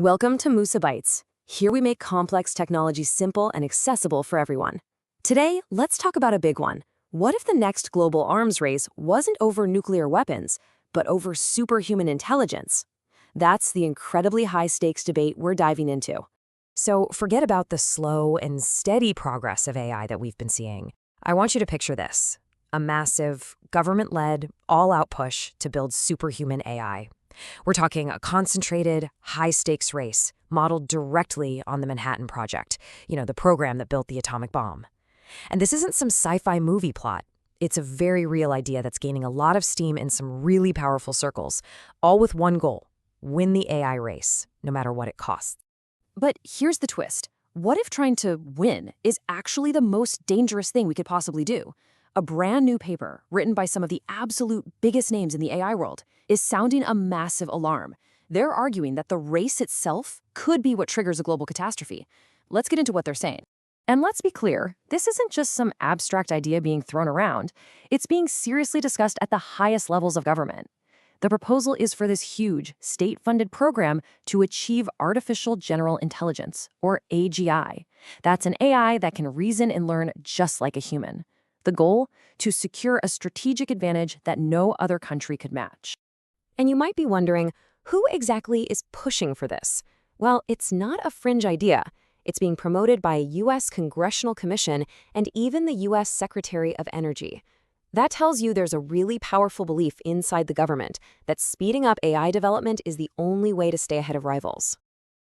Welcome to Musa Bytes. Here we make complex technology simple and accessible for everyone. Today, let's talk about a big one. What if the next global arms race wasn't over nuclear weapons, but over superhuman intelligence? That's the incredibly high-stakes debate we're diving into. So forget about the slow and steady progress of AI that we've been seeing. I want you to picture this: a massive, government-led, all-out push to build superhuman AI. We're talking a concentrated, high-stakes race modeled directly on the Manhattan Project, the program that built the atomic bomb. And this isn't some sci-fi movie plot. It's a very real idea that's gaining a lot of steam in some really powerful circles, all with one goal: win the AI race, no matter what it costs. But here's the twist. What if trying to win is actually the most dangerous thing we could possibly do? A brand new paper, written by some of the absolute biggest names in the AI world, is sounding a massive alarm. They're arguing that the race itself could be what triggers a global catastrophe. Let's get into what they're saying. And let's be clear, this isn't just some abstract idea being thrown around. It's being seriously discussed at the highest levels of government. The proposal is for this huge, state-funded program to achieve artificial general intelligence, or AGI. That's an AI that can reason and learn just like a human. The goal? To secure a strategic advantage that no other country could match. And you might be wondering, who exactly is pushing for this? Well, it's not a fringe idea. It's being promoted by a U.S. Congressional Commission and even the U.S. Secretary of Energy. That tells you there's a really powerful belief inside the government that speeding up AI development is the only way to stay ahead of rivals.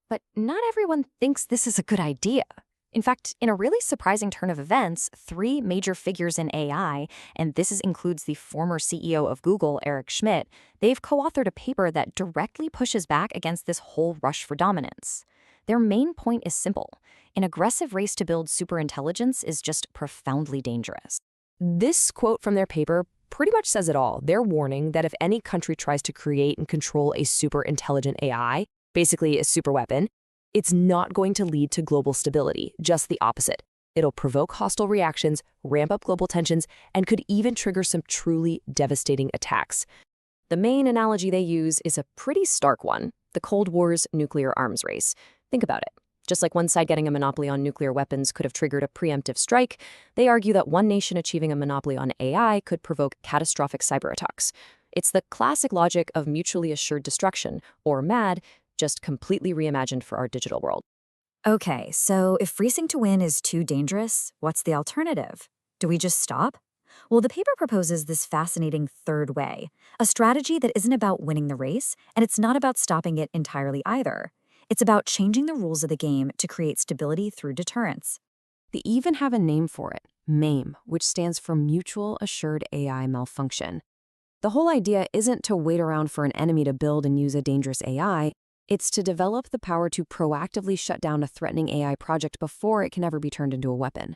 But not everyone thinks this is a good idea. In fact, in a really surprising turn of events, three major figures in AI, and includes the former CEO of Google, Eric Schmidt, they've co-authored a paper that directly pushes back against this whole rush for dominance. Their main point is simple: an aggressive race to build superintelligence is just profoundly dangerous. This quote from their paper pretty much says it all. They're warning that if any country tries to create and control a super intelligent AI, basically a super weapon, it's not going to lead to global stability, just the opposite. It'll provoke hostile reactions, ramp up global tensions, and could even trigger some truly devastating attacks. The main analogy they use is a pretty stark one: the Cold War's nuclear arms race. Think about it. Just like one side getting a monopoly on nuclear weapons could have triggered a preemptive strike, they argue that one nation achieving a monopoly on AI could provoke catastrophic cyber attacks. It's the classic logic of mutually assured destruction, or MAD, just completely reimagined for our digital world. Okay, so if racing to win is too dangerous, what's the alternative? Do we just stop? Well, the paper proposes this fascinating third way, a strategy that isn't about winning the race, and it's not about stopping it entirely either. It's about changing the rules of the game to create stability through deterrence. They even have a name for it: MAIM, which stands for Mutual Assured AI Malfunction. The whole idea isn't to wait around for an enemy to build and use a dangerous AI. It's to develop the power to proactively shut down a threatening AI project before it can ever be turned into a weapon.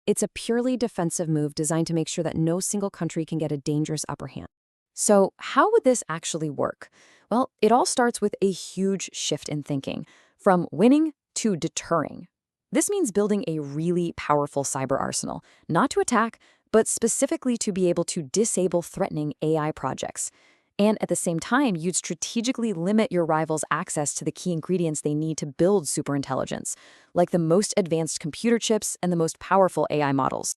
It's a purely defensive move designed to make sure that no single country can get a dangerous upper hand. So how would this actually work? Well, it all starts with a huge shift in thinking, from winning to deterring. This means building a really powerful cyber arsenal, not to attack, but specifically to be able to disable threatening AI projects. And at the same time, you'd strategically limit your rivals' access to the key ingredients they need to build superintelligence, like the most advanced computer chips and the most powerful AI models.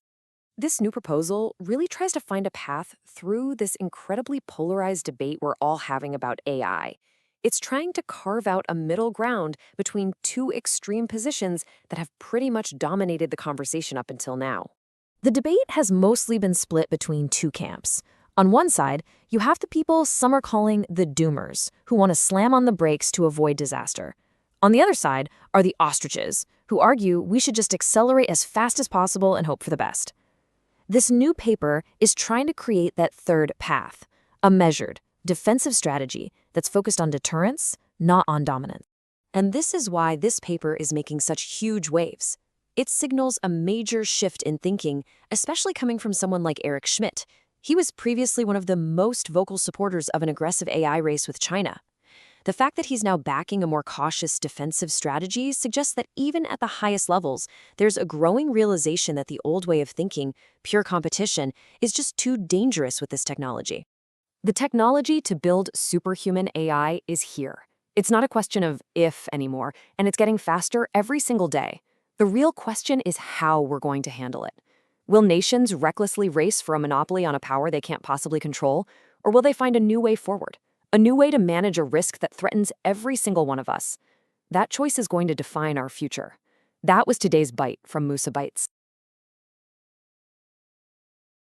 This new proposal really tries to find a path through this incredibly polarized debate we're all having about AI. It's trying to carve out a middle ground between two extreme positions that have pretty much dominated the conversation up until now. The debate has mostly been split between two camps. On one side, you have the people some are calling the doomers, who want to slam on the brakes to avoid disaster. On the other side are the ostriches, who argue we should just accelerate as fast as possible and hope for the best. This new paper is trying to create that third path, a measured, defensive strategy that's focused on deterrence, not on dominance. And this is why this paper is making such huge waves. It signals a major shift in thinking, especially coming from someone like Eric Schmidt. He was previously one of the most vocal supporters of an aggressive AI race with China. The fact that he's now backing a more cautious defensive strategy suggests that even at the highest levels, there's a growing realization that the old way of thinking, pure competition, is just too dangerous with this technology. The technology to build superhuman AI is here. It's not a question of if anymore, and it's getting faster every single day. The real question is how we're going to handle it. Will nations recklessly race for a monopoly on a power they can't possibly control, or will they find a new way forward? A new way to manage a risk that threatens every single one of us? That choice is going to define our future. That was today's Bite from Musa Bytes.